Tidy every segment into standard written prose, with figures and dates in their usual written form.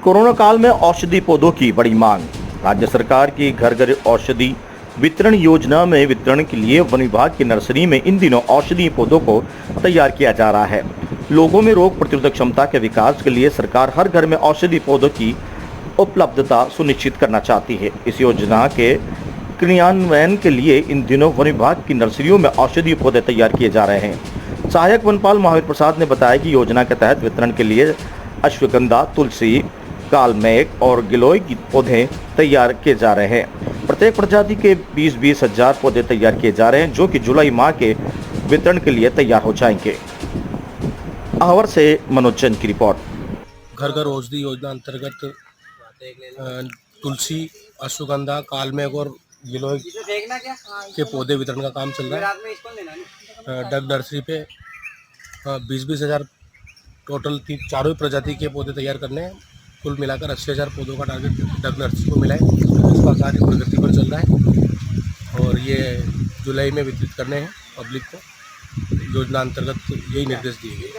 Corona काल में औषधि पौधों की बड़ी मांग। राज्य सरकार की घर घर औषधि वितरण योजना में वितरण के लिए वन विभाग की नर्सरी में इन दिनों औषधि पौधों को तैयार किया जा रहा है। लोगों में रोग प्रतिरोधक क्षमता के विकास के लिए सरकार हर घर में औषधि पौधों की उपलब्धता सुनिश्चित करना चाहती है। इस योजना के क्रियान्वयन के लिए इन दिनों वन विभाग की नर्सरियों में औषधि पौधे तैयार किए जा रहे हैं। सहायक वनपाल महावीर प्रसाद ने बताया कि योजना के तहत वितरण के लिए अश्वगंधा, तुलसी, कालमेघ और गिलोय के पौधे तैयार किए जा रहे हैं। प्रत्येक प्रजाति के 20-20 हजार पौधे तैयार किए जा रहे हैं, जो कि जुलाई माह के वितरण के लिए तैयार हो जाएंगे। अहवर से मनोज चंद की रिपोर्ट। घर घर औषधि योजना अंतर्गत तुलसी, अश्वगंधा, कालमेघ और गिलोय के पौधे वितरण का काम चल रहा है। डग नर्सरी पे 20-20 हजार टोटल चारों प्रजाति के पौधे तैयार करने हैं। कुल मिलाकर 80,000 पौधों का टारगेट डग नर्सरी को मिला है। इसका कार्य प्रगति पर चल रहा है और ये जुलाई में वितरित करने हैं पब्लिक को। योजना अंतर्गत यही निर्देश दिए गए।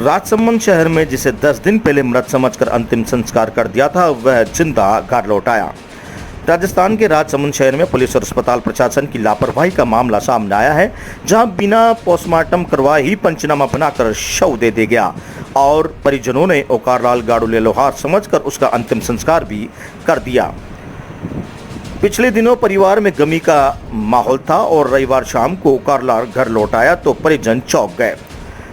राजसमंद शहर में जिसे 10 दिन पहले मृत समझकर अंतिम संस्कार कर दिया था, वह जिंदा घर लौट आया। राजस्थान के राजसमंद शहर में पुलिस और अस्पताल प्रशासन की लापरवाही का मामला सामने आया है, जहां बिना पोस्टमार्टम करवाए ही पंचनामा बनाकर शव दे दिया गया और परिजनों ने ओकारलाल गाड़ुले लोहार समझकर उसका अंतिम संस्कार भी कर दिया। पिछले दिनों परिवार में गमी का माहौल था और रविवार शाम को ओकारलाल घर लौट आया तो परिजन चौंक गए।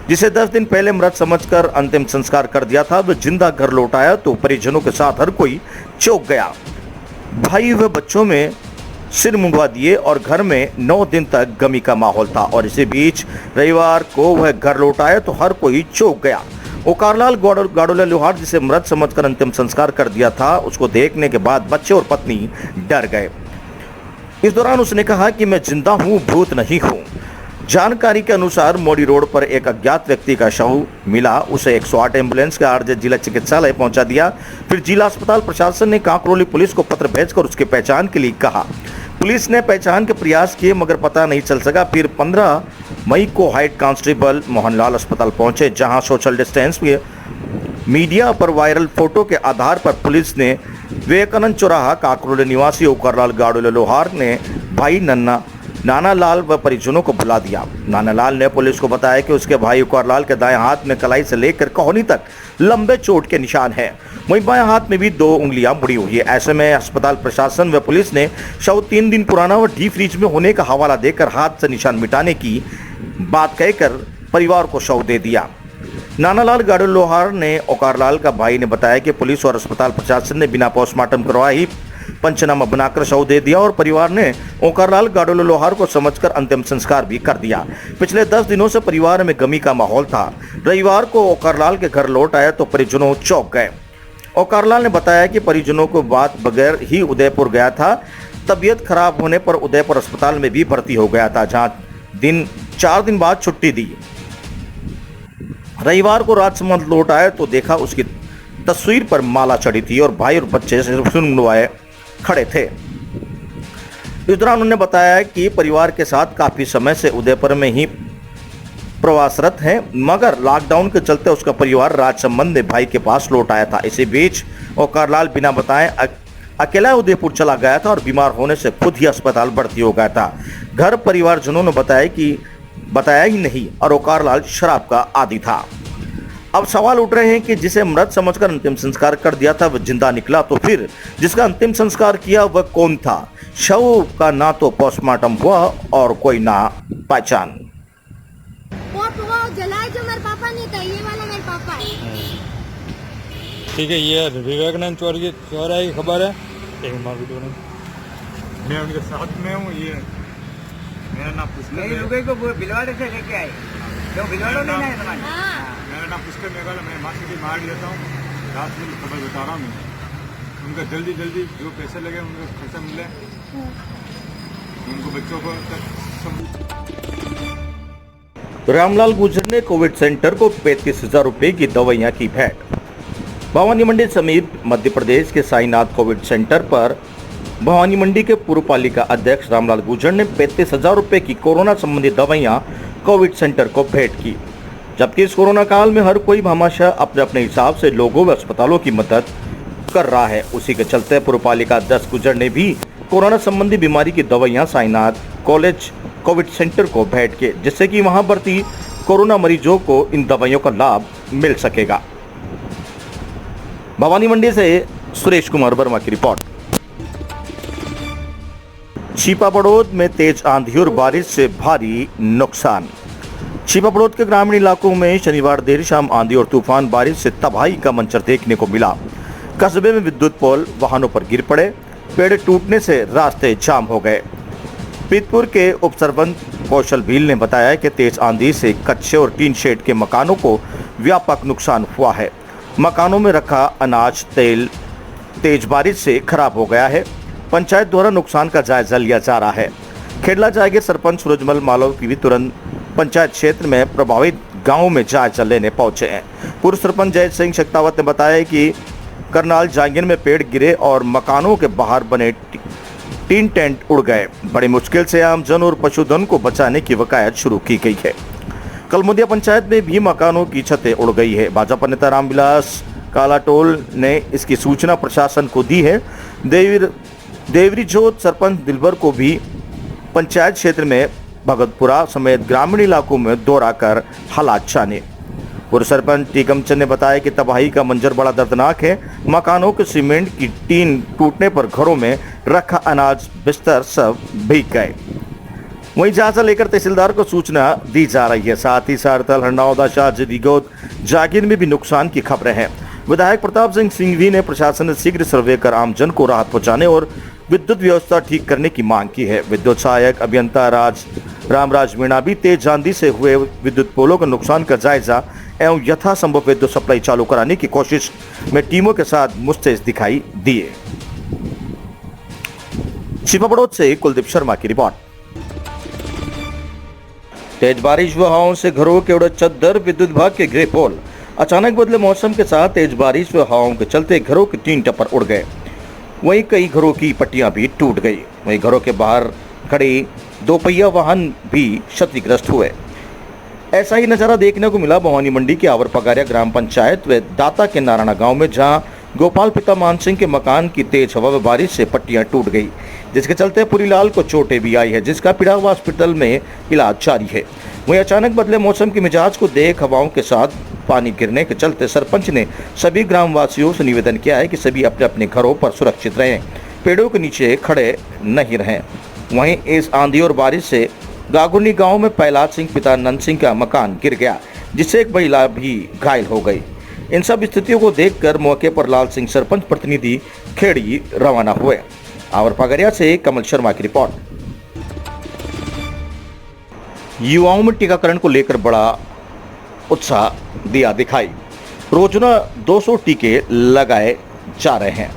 जिसे 10 दिन पहले मृत समझकर अंतिम संस्कार कर दिया था, वह जिंदा घर लौट आया तो परिजनों के साथ हर कोई चौंक गया। भाई व बच्चों में सिर मुंडवा दिए और घर में 9 दिन तक गमी का माहौल था और इसी बीच रविवार को वह घर लौट आया तो हर कोई चौंक गया। ओकारलाल गाड़ुले लोहार जिसे मृत समझकर अंतिम संस्कार कर दिया था, उसको देखने के बाद बच्चे और पत्नी डर गए। इस दौरान उसने कहा कि मैं जिंदा हूं, भूत नहीं हूं। जानकारी के अनुसार मोडी रोड पर एक अज्ञात व्यक्ति का शव मिला। उसे 108 एम्बुलेंस के आरजे जिला चिकित्सालय पहुंचा दिया। फिर जिला अस्पताल प्रशासन ने कांकरोली पुलिस को पत्र भेजकर उसकी पहचान के लिए कहा। पुलिस ने पहचान के प्रयास किए मगर पता नहीं चल सका। फिर 15 मई को हेड कांस्टेबल मोहनलाल अस्पताल पहुंचे, जहां सोशल डिस्टेंस में मीडिया पर वायरल फोटो के आधार पर पुलिस ने विवेकानंद चौराहा कांकरोली निवासी ओकारलाल गाड़ुले लोहार ने भाई नानालाल व परिजनों को बुला दिया। नानालाल ने पुलिस को बताया कि उसके भाई ओकारलाल के दाएं हाथ में कलाई से लेकर कोहनी तक लंबे चोट के निशान हैं। वहीं बाएं हाथ में भी 2 उंगलियां मुड़ी हुई है। ऐसे में अस्पताल प्रशासन व पुलिस ने शव 3 दिन पुराना व डीप फ्रीज में होने का हवाला देकर हाथ से निशान मिटाने की बात कहकर परिवार को शव दे दिया। नानालाल गाड़ुले लोहार ने ओकारलाल का भाई ने बताया कि पुलिस और अस्पताल प्रशासन ने बिना पोस्टमार्टम करवाए ही पंचनामा बनाकर शव दे दिया और परिवार ने ओकारलाल गाड़ुले लोहार को समझकर अंतिम संस्कार भी कर दिया। पिछले 10 दिनों से परिवार में गमी का माहौल था। रविवार को ओकारलाल के घर लौट आया तो परिजनों चौंक गए। ओकारलाल ने बताया कि परिजनों को बात बगैर ही उदयपुर गया था। तबीयत खराब होने पर उदयपुर अस्पताल में भी भर्ती हो गया था, जहां 4 दिन बाद छुट्टी दी। रविवार को राजसमंद लौट आया तो देखा उसकी तस्वीर पर माला चढ़ी थी और भाई और बच्चे सिर मुंडवाए खड़े थे। इस दौरान उन्होंने बताया कि परिवार के साथ काफी समय से उदयपुर में ही प्रवासरत हैं, मगर लॉकडाउन के चलते उसका परिवार राजसमंद में भाई के पास लौट आया था। इसी बीच ओकारलाल बिना बताए अकेला उदयपुर चला गया था और बीमार होने से खुद ही अस्पताल भर्ती हो गया था। घर परिवारजनों ने बताया ही नहीं और ओकारलाल शराब का आदी था। अब सवाल उठ रहे हैं कि जिसे मृत समझकर अंतिम संस्कार कर दिया था वह जिंदा निकला, तो फिर जिसका अंतिम संस्कार किया वह कौन था? शव का ना तो पोस्टमार्टम हुआ और कोई ना पहचान। वो जलाए जो मेरे पापा नहीं था, ये वाला मेरे पापा है। ठीक है, ये विवेकानंद चौराहे की खबर है। मैं उनके साथ में हूँ। ये मेरा नाम पुष्कर को भिलवाड़े से लेके आए, जो भिलवाड़ो नहीं है तुम्हारे। मेरा नाम पुष्कर मेघाल, मैं मासी की मार लेता हूँ। रात में खबर बता रहा हूँ मैं। उनका जल्दी जो पैसे लगे उनको खर्चा मिले, उनको बच्चों को रामलाल गुर्जर ने कोविड सेंटर को 35,000 रुपए की दवाइयां की भेंट। भवानी मंडी समीप मध्य प्रदेश के साईनाथ कोविड सेंटर पर भवानी मंडी के पूर्व पालिका अध्यक्ष रामलाल गुर्जर ने 35,000 रुपए की कोरोना संबंधी दवाइयां कोविड सेंटर को भेंट की। जबकि इस कोरोना काल में हर कोई भामाशाह अपने अपने हिसाब से लोगों व अस्पतालों की मदद कर रहा है। उसी के चलते पुरपालिका 10 गुजर ने भी कोरोना संबंधी बीमारी की दवाइयां साईनाथ कॉलेज कोविड सेंटर को भेंट किए, जिससे कि वहां भर्ती कोरोना मरीजों को इन दवाइयों का लाभ मिल सकेगा। भवानी मंडी से सुरेश कुमार वर्मा की रिपोर्ट। छिपाबड़ौद में तेज आंधी और बारिश से भारी नुकसान। छिपाबड़ौद के ग्रामीण इलाकों में शनिवार देर शाम आंधी और तूफान बारिश से तबाही का मंजर देखने को मिला। कस्बे में विद्युत पोल वाहनों पर गिर पड़े, पेड़ टूटने से रास्ते जाम हो गए। पीतपुर के उप सरपंच कौशल भील ने बताया कि तेज आंधी से कच्चे और टीन शेड के मकानों को व्यापक नुकसान हुआ है। मकानों में रखा अनाज तेल तेज बारिश से खराब हो गया है। पंचायत द्वारा नुकसान का जायजा लिया जा रहा है। खेड़ला जाएंगे सरपंच सूरजमल मालव की भी तुरंत पंचायत क्षेत्र में प्रभावित गांवों में जायजा लेने पहुंचे हैं। पूर्व सरपंच जय सिंह शक्तावत ने बताया कि करनाल जांगिर में पेड़ गिरे और मकानों के बाहर बने टीन टेंट उड़ गए। बड़ी मुश्किल से आमजन और पशुधन को बचाने की वकायत शुरू की गई है। कलमुदिया पंचायत में भी मकानों की छतें उड़ गई है। भाजपा नेता रामविलास कालाटोल ने इसकी सूचना प्रशासन को दी है। देवरी जोत सरपंच दिलबर को भी पंचायत क्षेत्र में भगतपुरा समेत ग्रामीण इलाकों में दौरा कर हालात जाने। पूर्व सरपंच टीकमचंद ने बताया कि तबाही का मंजर बड़ा दर्दनाक है। मकानों के सीमेंट की टीन टूटने पर घरों में रखा अनाज बिस्तर सब भीग गए। वहीं जायजा लेकर तहसीलदार को सूचना दी जा रही है। साथ ही सारथल, हरनौदा, शाहजदीगोद, जागीर में भी नुकसान की खबरें हैं। विधायक प्रताप सिंह सिंघवी ने प्रशासन से शीघ्र सर्वे कर आमजन को राहत पहुंचाने और विद्युत व्यवस्था ठीक करने की मांग की है। विद्युत सहायक अभियंता रामराज मीणा भी तेज आंधी से हुए विद्युत पोलों के नुकसान का जायजा एवं यथासंभव विद्युत सप्लाई चालू कराने की कोशिश में टीमों के साथ मुस्तैद दिखाई दिए। छिपाबड़ौद से कुलदीप शर्मा की रिपोर्ट। तेज बारिश व हवाओं से घरों के उड़े चद्दर, विद्युत विभाग के गिरे पोल। अचानक बदले मौसम के साथ तेज बारिश व हवाओं के चलते घरों के टीन टप्पर उड़ गए। वहीं कई घरों की पट्टियां भी टूट गई। वहीं घरों के बाहर खड़े दोपहिया वाहन भी क्षतिग्रस्त हुए। ऐसा ही नजारा देखने को मिला भवानी मंडी के आवर पगारिया ग्राम पंचायत व दाता के नारायणा गांव में, जहां गोपाल पिता मान सिंह के मकान की तेज हवा व बारिश से पट्टियां टूट गई, जिसके चलते पुरीलाल को चोटें भी आई है, जिसका पिड़ावा हॉस्पिटल में इलाज जारी है। वहीं अचानक बदले मौसम के मिजाज को देख हवाओं के साथ पानी गिरने के चलते सरपंच ने सभी ग्रामवासियों से निवेदन किया है कि सभी अपने अपने घरों पर सुरक्षित रहें, पेड़ों के नीचे खड़े नहीं रहें। वहीं इस आंधी और बारिश से गागुनी गांव में प्रहलाद सिंह पिता नंद सिंह का मकान गिर गया, जिससे एक महिला भी घायल हो गई। इन सब स्थितियों को देखकर मौके पर लाल सिंह सरपंच प्रतिनिधि खेड़ी रवाना हुए। आवर पगरिया से कमल शर्मा की रिपोर्ट। युवाओं में टीकाकरण को लेकर बड़ा उत्साह दिया दिखाई। रोजाना 200 टीके लगाए जा रहे हैं।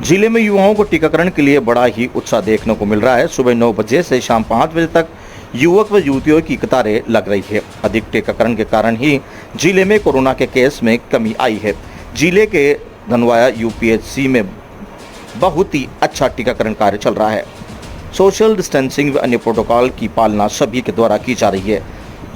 जिले में युवाओं को टीकाकरण के लिए बड़ा ही उत्साह देखने को मिल रहा है। सुबह 9 बजे से शाम 5 बजे तक युवक व युवतियों की कतारें लग रही है। अधिक टीकाकरण के कारण ही जिले में कोरोना के केस में कमी आई है। जिले के धनवाया यूपीएचसी में बहुत ही अच्छा टीकाकरण कार्य चल रहा है। सोशल डिस्टेंसिंग व अन्य प्रोटोकॉल की पालना सभी के द्वारा की जा रही है।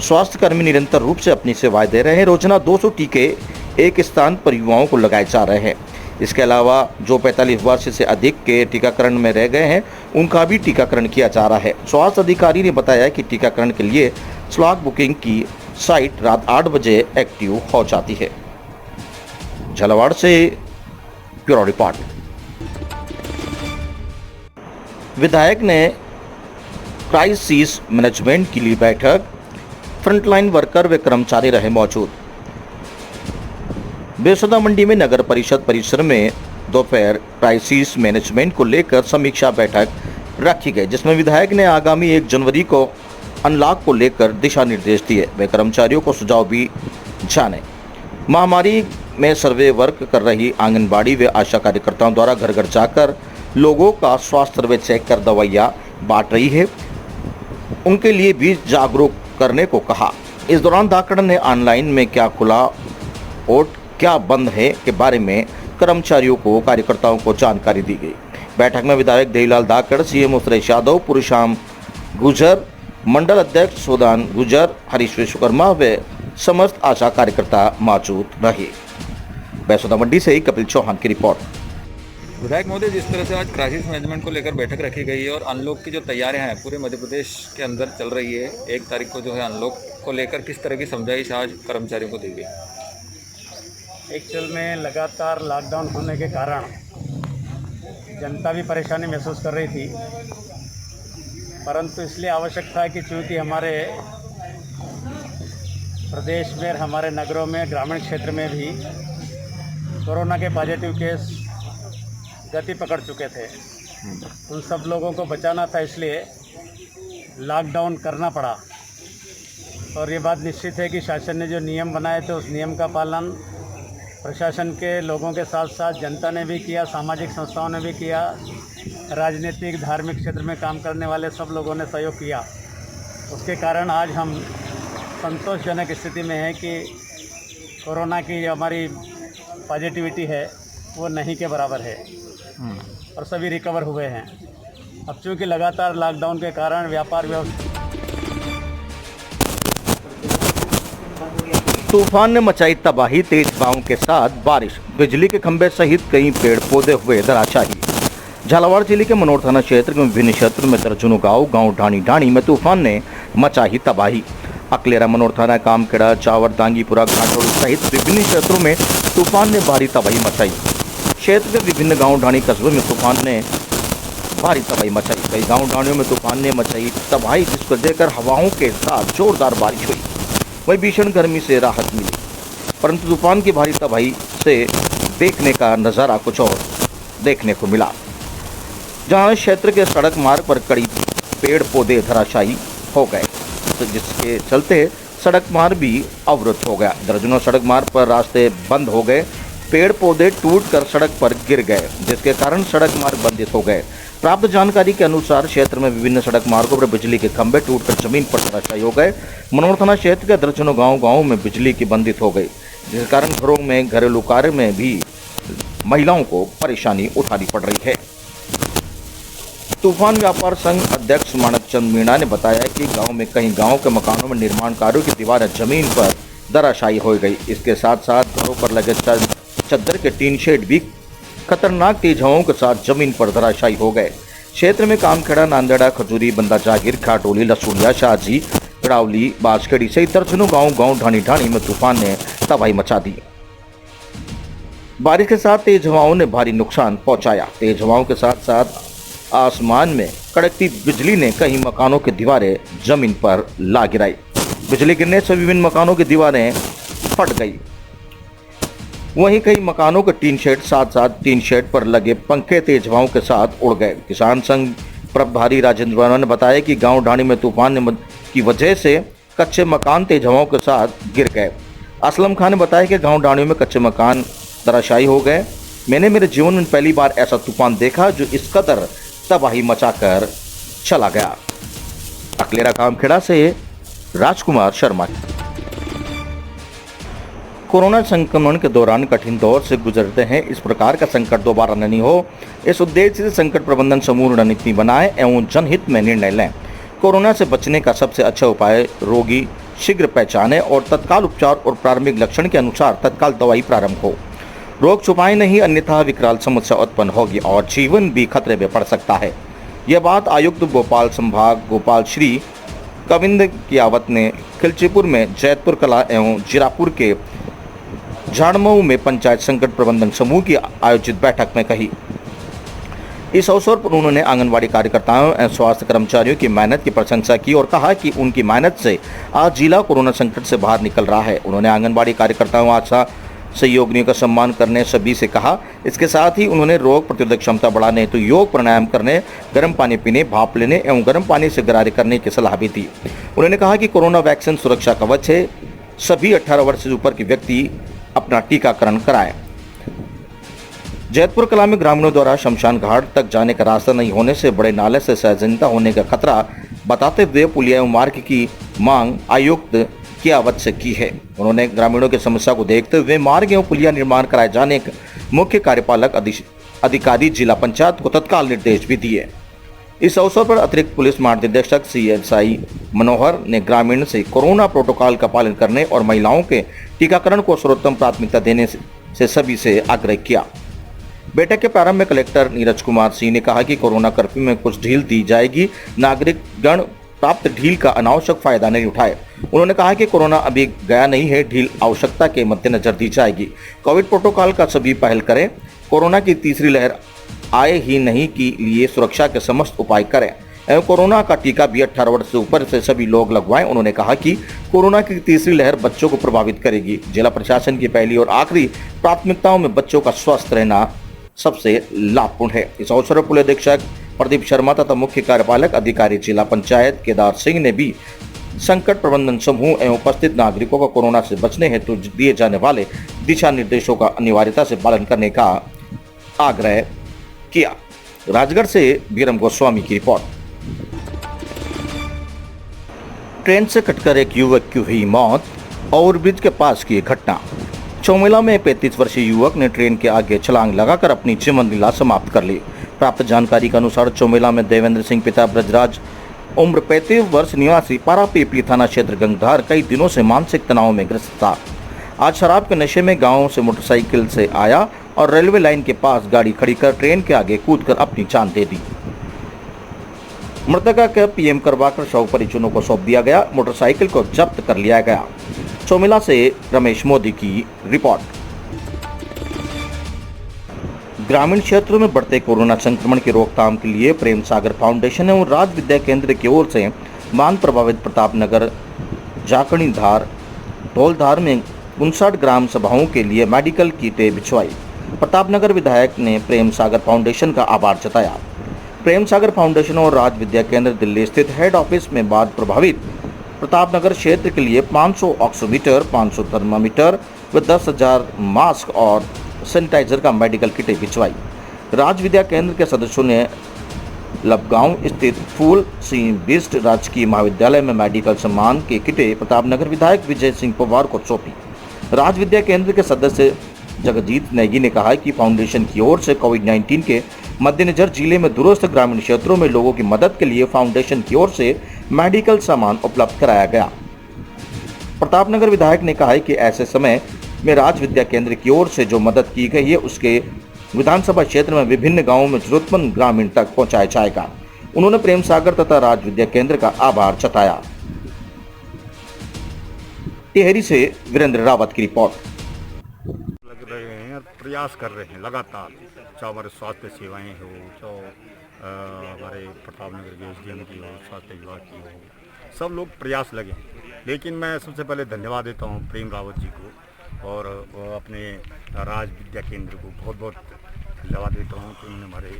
स्वास्थ्य कर्मी निरंतर रूप से अपनी सेवाएं दे रहे हैं। रोजाना 200 टीके एक स्थान पर युवाओं को लगाए जा रहे हैं। इसके अलावा जो 45 वर्ष से अधिक के टीकाकरण में रह गए हैं, उनका भी टीकाकरण किया जा रहा है। स्वास्थ्य अधिकारी ने बताया कि टीकाकरण के लिए स्लॉट बुकिंग की साइट रात 8 बजे एक्टिव हो जाती है। झालावाड़ से ब्यूरो रिपोर्ट। विधायक ने क्राइसिस मैनेजमेंट के लिए बैठक, फ्रंटलाइन वर्कर व कर्मचारी रहे मौजूद। बेसदा मंडी में नगर परिषद परिसर में दोपहर क्राइसिस मैनेजमेंट को लेकर समीक्षा बैठक रखी गई, जिसमें विधायक ने आगामी 1 जनवरी को अनलॉक को लेकर दिशा निर्देश दिए। वे कर्मचारियों को सुझाव भी जाने। महामारी में सर्वे वर्क कर रही आंगनबाड़ी व आशा कार्यकर्ताओं द्वारा घर घर जाकर लोगों का स्वास्थ्य सर्वे चेक कर दवाइयाँ बांट रही है, उनके लिए भी जागरूक करने को कहा। इस दौरान धाकड़ ने ऑनलाइन में क्या खुला और क्या बंद है के बारे में कर्मचारियों को कार्यकर्ताओं को जानकारी दी गई। बैठक में विधायक देवीलाल धाकड़, सीएम सुरेश यादव, पुरुषाम गुजर, मंडल अध्यक्ष सुदान गुजर, हरीश विश्वकर्मा व समस्त आशा कार्यकर्ता मौजूद रहे। बैसोदा मंडी से कपिल चौहान की रिपोर्ट। विधायक महोदय, जिस तरह से आज क्राइसिस मैनेजमेंट को लेकर बैठक रखी गई है और अनलॉक की जो तैयारियां हैं पूरे मध्य प्रदेश के अंदर चल रही है, 1 तारीख को जो है अनलॉक को लेकर किस तरह की समझाइश आज कर्मचारियों को दी गई? एक्चुअल में लगातार लॉकडाउन होने के कारण जनता भी परेशानी महसूस कर रही थी, परंतु इसलिए आवश्यक था कि चूँकि हमारे प्रदेश में, हमारे नगरों में, ग्रामीण क्षेत्र में भी कोरोना के पॉजिटिव केस गति पकड़ चुके थे, उन सब लोगों को बचाना था, इसलिए लॉकडाउन करना पड़ा। और ये बात निश्चित है कि शासन ने जो नियम बनाए थे उस नियम का पालन प्रशासन के लोगों के साथ साथ जनता ने भी किया, सामाजिक संस्थाओं ने भी किया, राजनीतिक धार्मिक क्षेत्र में काम करने वाले सब लोगों ने सहयोग किया। उसके कारण आज हम संतोषजनक स्थिति में है कि कोरोना की जो हमारी पॉजिटिविटी है वो नहीं के बराबर है और सभी रिकवर हुए हैं। अब चूँकि लगातार लॉकडाउन के कारण व्यापार व्यवस्था तूफान ने मचाई तबाही, तेज हवाओं के साथ बारिश, बिजली के खंभे सहित कई पेड़ पौधे हुए धराशायी। झालावाड़ जिले के मनोर थाना क्षेत्र के विभिन्न क्षेत्रों में दर्जनों गांव ढाणी ढाणी में तूफान ने मचाई तबाही। अकलेरा, मनोर थाना, कामखेड़ा, चावर, दांगीपुरा, घाटोली सहित विभिन्न क्षेत्रों में तूफान ने भारी तबाही मचाई। क्षेत्र के विभिन्न गांव ढाणी कस्बों में तूफान ने भारी तबाही मचाई। कई गांव ढाणियों में तूफान ने मचाई तबाही, जिसको देखकर हवाओं के साथ जोरदार बारिश हुई। वहीं भीषण गर्मी से राहत मिली, परंतु तूफान की भारी तबाही से देखने का नज़ारा कुछ और देखने को मिला, जहां क्षेत्र के सड़क मार्ग पर कई पेड़ पौधे धराशायी हो गए, तो जिसके चलते सड़क मार्ग भी अवरुद्ध हो गया। दर्जनों सड़क मार्ग पर रास्ते बंद हो गए, पेड़ पौधे टूटकर सड़क पर गिर गए, जिसके कारण सड़क मार्ग बंदित हो गए। प्राप्त जानकारी के अनुसार क्षेत्र में विभिन्न सड़क मार्गों पर बिजली के खंभे टूटकर जमीन पर धराशायी हो गए। मनोर थाना क्षेत्र के दर्जनों गांव में बिजली की बंदित हो गई, जिस कारण घरों में घरेलू कार्य में भी महिलाओं को परेशानी उठानी पड़ रही है। तूफान व्यापार संघ अध्यक्ष माणक चंद मीणा ने बताया कि गांव में कई गांव के मकानों में निर्माण कार्यों की दीवारें जमीन पर धराशायी हो गई। इसके साथ साथ घरों पर लगे चद्दर के टीन शेड भी खतरनाक तेज हवाओं के साथ जमीन पर धराशायी हो गए। क्षेत्र में कामखेड़ा, नांदेड़ा, खजूरी, बंदा जागीर, घाटोली, लसूड़िया, शाहजी, गड़ावली, बाजखेड़ी सहित दर्जनों गांव ढाणी ढाणी में तूफान ने तबाही मचा दी। बारिश के साथ तेज हवाओं ने भारी नुकसान पहुंचाया। तेज हवाओं के साथ साथ आसमान में कड़कती बिजली ने कई मकानों की दीवारें जमीन पर ला गिराई। बिजली गिरने से विभिन्न मकानों की दीवारें फट गई। वहीं कई मकानों के टीन शेड साथ टीन शेड पर लगे पंखे तेज हवाओं के साथ उड़ गए। किसान संघ प्रभारी राजेंद्र वर्मा ने बताया कि गांव ढाणी में तूफान की वजह से कच्चे मकान तेज हवाओं के साथ गिर गए। असलम खान ने बताया कि गांव ढाणियों में कच्चे मकान धराशायी हो गए। मैंने मेरे जीवन में पहली बार ऐसा तूफान देखा जो इस कदर तबाही मचाकर चला गया। अकलेरा, कामखेड़ा से राजकुमार शर्मा। कोरोना संक्रमण के दौरान कठिन दौर से गुजरते हैं, इस प्रकार का संकट दोबारा नहीं हो, इस उद्देश्य से संकट प्रबंधन समूह रणनीति बनाए एवं जनहित में निर्णय लें। कोरोना से बचने का सबसे अच्छा उपाय रोगी शीघ्र पहचाने और तत्काल उपचार और प्रारंभिक लक्षण के अनुसार तत्काल दवाई प्रारंभ हो। रोग छुपाए नहीं, अन्यथा विकराल समस्या उत्पन्न होगी और जीवन भी खतरे में पड़ सकता है। यह बात आयुक्त भोपाल संभाग गोपाल श्री कविंद कियावत ने खिलचीपुर में जैतपुर कला एवं जीरापुर के झाड़मऊ में पंचायत संकट प्रबंधन समूह की आयोजित बैठक में कही। इस अवसर पर उन्होंने आंगनबाड़ी कार्यकर्ताओं एवं स्वास्थ्य कर्मचारियों की मेहनत की प्रशंसा की और कहा कि उनकी मेहनत से आज जिला कोरोना संकट से बाहर निकल रहा है। उन्होंने आंगनबाड़ी कार्यकर्ताओं, आशा सहयोगियों का सम्मान करने सभी से कहा। इसके साथ ही उन्होंने रोग प्रतिरोधक क्षमता बढ़ाने हेतु योग, प्राणायाम करने, गर्म पानी पीने, भाप लेने एवं गर्म पानी से गरारे करने की सलाह भी दी। उन्होंने कहा कि कोरोना वैक्सीन सुरक्षा कवच है, सभी 18 वर्ष से ऊपर के व्यक्ति अपना टीकाकरण कराएं। जैतपुर कला में ग्रामीणों द्वारा शमशान घाट तक जाने का रास्ता नहीं होने से बड़े नाले से सहजनता होने का खतरा बताते हुए पुलिया एवं मार्ग की मांग आयुक्त कियावत से की है। उन्होंने ग्रामीणों की समस्या को देखते हुए मार्ग एवं पुलिया निर्माण कराए जाने के मुख्य कार्यपालक अधिकारी जिला पंचायत को तत्काल निर्देश भी दिए। इस अवसर पर अतिरिक्त पुलिस महानिदेशक CSI मनोहर ने ग्रामीण से कोरोना प्रोटोकॉल का पालन करने और महिलाओं के टीकाकरण को सर्वोत्तम प्राथमिकता देने से सभी से आग्रह किया। बैठक के प्रारंभ में कलेक्टर नीरज कुमार सिंह ने कहा कि कोरोना कर्फ्यू में कुछ ढील दी जाएगी, नागरिक गण प्राप्त ढील का अनावश्यक फायदा नहीं उठाए। उन्होंने कहा कि कोरोना अभी गया नहीं है, ढील आवश्यकता के मद्देनजर दी जाएगी। कोविड प्रोटोकॉल का सभी पहल करें, कोरोना की तीसरी लहर आए ही नहीं के लिए सुरक्षा के समस्त उपाय करें एवं कोरोना का टीका भी 18 वर्ष से ऊपर से सभी लोग लगवाएं। उन्होंने कहा कि कोरोना की तीसरी लहर बच्चों को प्रभावित करेगी। जिला प्रशासन की पहली और आखिरी प्राथमिकताओं में बच्चों का स्वस्थ रहना सबसे लाभपूर्ण है। इस अवसर पर पुलिस अधीक्षक प्रदीप शर्मा तथा मुख्य कार्यपालक अधिकारी जिला पंचायत केदार सिंह ने भी संकट प्रबंधन समूह एवं उपस्थित नागरिकों को कोरोना से बचने हेतु दिए जाने वाले दिशा निर्देशों का अनिवार्यता से पालन करने का आग्रह किया। राजगढ़ से बीरम गोस्वामी की रिपोर्ट। ट्रेन से कटकर एक युवक की हुई मौत, ओवरब्रिज के पास की घटना। चौमेला में 35 वर्षीय युवक ने ट्रेन के आगे छलांग लगाकर अपनी जीवन लीला समाप्त कर ली। प्राप्त जानकारी के अनुसार चौमेला में देवेंद्र सिंह पिता ब्रजराज उम्र 35 वर्ष निवासी पारापीपली थाना क्षेत्र गंगधार कई दिनों से मानसिक तनाव में ग्रस्त था। आज शराब के नशे में गांव से मोटरसाइकिल से आया और रेलवे लाइन के पास गाड़ी खड़ी कर ट्रेन के आगे कूदकर अपनी जान दे दी। मृतका का PM करवाकर शव परिजनों को सौंप दिया गया। मोटरसाइकिल को जब्त कर लिया गया। चौमेला से रमेश मोदी की रिपोर्ट। ग्रामीण क्षेत्रों में बढ़ते कोरोना संक्रमण की रोकथाम के लिए प्रेम सागर फाउंडेशन एवं राज विद्या केंद्र की ओर से बाढ़ प्रभावित प्रतापनगर, जाखणीधार, ढोलधार में 59 ग्राम सभाओं के लिए मेडिकल किटें बिछवाई। प्रतापनगर विधायक ने प्रेम सागर फाउंडेशन का आभार जताया। प्रेम सागर फाउंडेशन और राज विद्या केंद्र दिल्ली स्थित हेड ऑफिस में बाढ़ प्रभावित प्रतापनगर क्षेत्र के लिए 500 ऑक्सीमीटर, 500 थर्मामीटर व 10,000 मास्क और सैनिटाइजर का मेडिकल किटें भिजवाई। राज विद्या केंद्र के सदस्यों ने लबगांव स्थित फूल सिंह बिष्ट राजकीय महाविद्यालय में मेडिकल सम्मान की किटें प्रतापनगर विधायक विजय सिंह पवार को सौंपी। राज विद्या केंद्र के सदस्य जगजीत नेगी ने कहा कि फाउंडेशन की ओर से कोविड-19 के मद्देनजर जिले में दूरस्थ ग्रामीण क्षेत्रों में लोगों की मदद के लिए फाउंडेशन की ओर से मेडिकल सामान उपलब्ध कराया गया। प्रतापनगर विधायक ने कहा कि ऐसे समय में राज विद्या केंद्र की ओर से जो मदद की गई है उसके विधानसभा क्षेत्र में विभिन्न गांवों में जरूरतमंद ग्रामीण तक पहुंचाया जाएगा। उन्होंने प्रेम सागर तथा राज विद्या केंद्र का आभार जताया। टिहरी से वीरेंद्र रावत की रिपोर्ट। लग रहे हैं और प्रयास कर रहे हैं लगातार, चाहे हमारे स्वास्थ्य सेवाएं हो, चाहे हमारे प्रतापनगर के SDM की हो, स्वास्थ्य विभाग की हो, सब लोग प्रयास लगे हैं। लेकिन मैं सबसे पहले धन्यवाद देता हूं प्रेम रावत जी को और अपने राज विद्या केंद्र को बहुत बहुत धन्यवाद देता हूं कि उन्होंने हमारे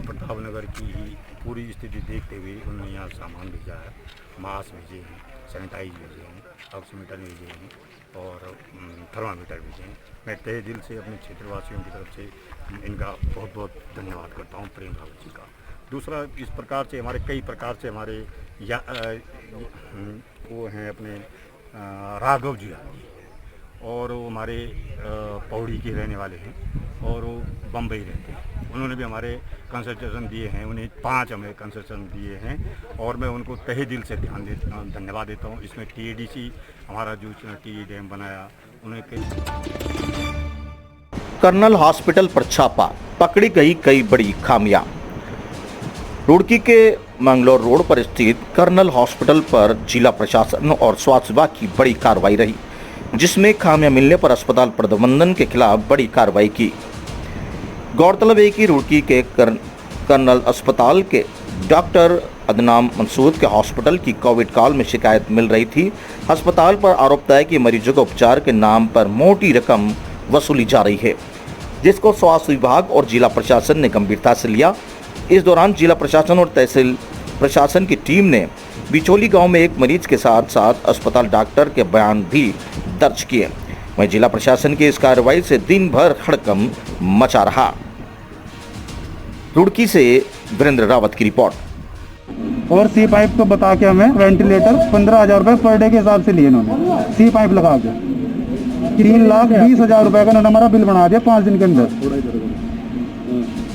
प्रतापनगर की ही पूरी स्थिति देखते हुए उन्होंने यहाँ सामान भेजा है, मास्क भेजे हैं, सैनिटाइज भेजे हैं, ऑक्सीमीटर भेजे हैं और थर्मामीटर भेजे हैं। मैं तहे दिल से अपने क्षेत्रवासियों की तरफ से इनका बहुत बहुत धन्यवाद करता हूं प्रेम रावत जी का। दूसरा, इस प्रकार से हमारे कई प्रकार से हमारे वो हैं अपने राघव जी और वो हमारे पौड़ी के रहने वाले हैं और वो बम्बई रहते हैं। उन्होंने भी हमारे कंसल्टेशन दिए हैं, उन्हें 5 हमें कंसल्टेशन दिए हैं और मैं उनको तहे दिल से धन्यवाद देता हूँ। इसमें TADC हमारा जो टी डैम बनाया उन्हें कर्नल हॉस्पिटल पर छापा, पकड़ी गई कई बड़ी खामियां। रुड़की के मंगलोर रोड पर स्थित कर्नल हॉस्पिटल पर जिला प्रशासन और स्वास्थ्य विभाग की बड़ी कार्रवाई रही, जिसमें खामियां मिलने पर अस्पताल प्रबंधन के खिलाफ बड़ी कार्रवाई की। गौरतलब है कि रुड़की के कर्नल अस्पताल के डॉक्टर अदनाम मंसूद के हॉस्पिटल की कोविड काल में शिकायत मिल रही थी। अस्पताल पर आरोप था कि मरीजों के उपचार के नाम पर मोटी रकम वसूली जा रही है, जिसको स्वास्थ्य विभाग और जिला प्रशासन ने गंभीरता से लिया। इस दौरान जिला प्रशासन और तहसील प्रशासन की टीम ने बिचौली गांव में एक मरीज के साथ साथ अस्पताल डॉक्टर के बयान भी दर्ज किए। वहीं जिला प्रशासन की इस कार्रवाई से दिन भर हड़कंप मचा रहा। रुड़की से वीरेंद्र रावत की रिपोर्ट। और सी पाइप को बता के हमें वेंटिलेटर 15,000 रुपये पर डे के हिसाब से लिए इन्होंने, सी पाइप लगा के 3,20,000 रुपये का इन्होंने हमारा बिल बना दिया 5 दिन के अंदर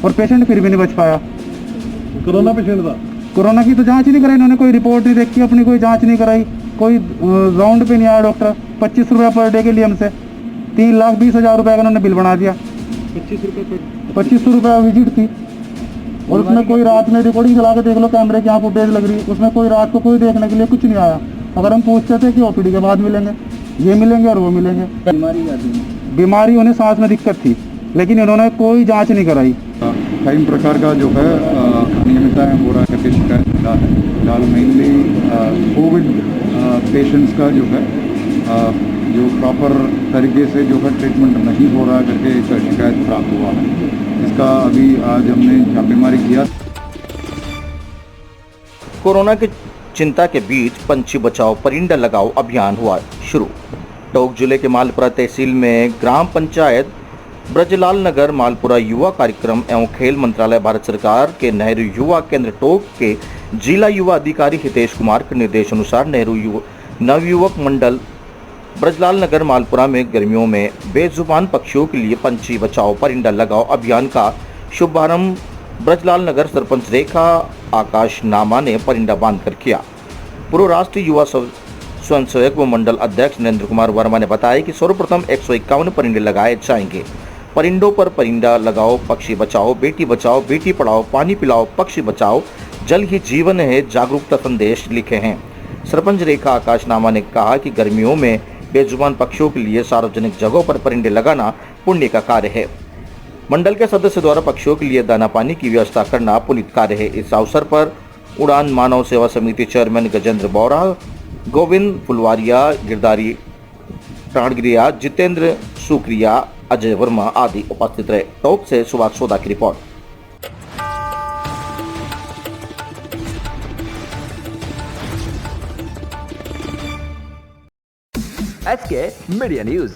और पेशेंट फिर भी नहीं बच पाया। कोरोना पेशेंट था। कोरोना की तो जांच ही नहीं कराई इन्होंने, कोई रिपोर्ट नहीं देखी, अपनी कोई जांच नहीं कराई, कोई राउंड पे नहीं आया डॉक्टर। 25 रुपये पर डे के लिए हमसे 3,20,000 रुपये का उन्होंने बिल बना दिया। 25 रुपये विजिट थी, और उसमें कोई रात में रिकॉर्डिंग चला के देख लो, कैमरे की यहाँ फुटेज लग रही है, उसमें कोई रात को कोई देखने के लिए कुछ नहीं आया। अगर हम पूछते थे कि ओपीडी के बाद मिलेंगे, ये मिलेंगे और वो मिलेंगे। बीमारी उन्हें सांस में दिक्कत थी, लेकिन इन्होंने कोई जांच नहीं कराई। कई प्रकार का जो है अनियमितताएँ हो रहा करके शिकायत मिला है। फिलहाल मेनली कोविड पेशेंट्स का जो है जो प्रॉपर तरीके से जो है ट्रीटमेंट नहीं हो रहा करके एक शिकायत प्राप्त हुआ है। इसका अभी आज हमने छापेमारी किया। कोरोना की चिंता के बीच पंछी बचाओ परिंदा लगाओ अभियान हुआ शुरू। टोंक जिले के मालपुरा तहसील में ग्राम पंचायत ब्रजलाल नगर मालपुरा युवा कार्यक्रम एवं खेल मंत्रालय भारत सरकार के नेहरू युवा केंद्र टोंक के जिला युवा अधिकारी हितेश कुमार के निर्देश अनुसार नेहरू नवयुवक मंडल ब्रजलाल नगर मालपुरा में गर्मियों में बेजुबान पक्षियों के लिए पंछी बचाओ परिंदा लगाओ अभियान का शुभारंभ ब्रजलाल नगर सरपंच रेखा आकाश नामा ने परिंदा बांधकर किया। पूर्व राष्ट्रीय युवा स्वयंसेवक व मंडल अध्यक्ष नरेंद्र कुमार वर्मा ने बताया कि सर्वप्रथम 151 परिंदे लगाए जाएंगे। परिंदों पर परिंदा लगाओ, पक्षी बचाओ, बेटी पढ़ाओ, पानी पिलाओ, पक्षी बचाओ, जल ही जीवन है, जागरूकता संदेश लिखे हैं। सरपंच रेखा आकाश नामा ने कहा कि गर्मियों में बेजुबान पक्षियों के लिए सार्वजनिक जगहों पर परिंदे लगाना पुण्य का कार्य है। मंडल के सदस्य द्वारा पक्षियों के लिए दाना पानी की व्यवस्था करना पुनीत कार्य है। इस अवसर पर उड़ान मानव सेवा समिति चेयरमैन गजेंद्र बोरा, गोविंद फुलवारिया, गिरधारी प्राणगिरिया, जितेंद्र सुक्रिया, अजय वर्मा आदि उपस्थित रहे। टोंक से सुभाष सोदा की रिपोर्ट। SK Media News।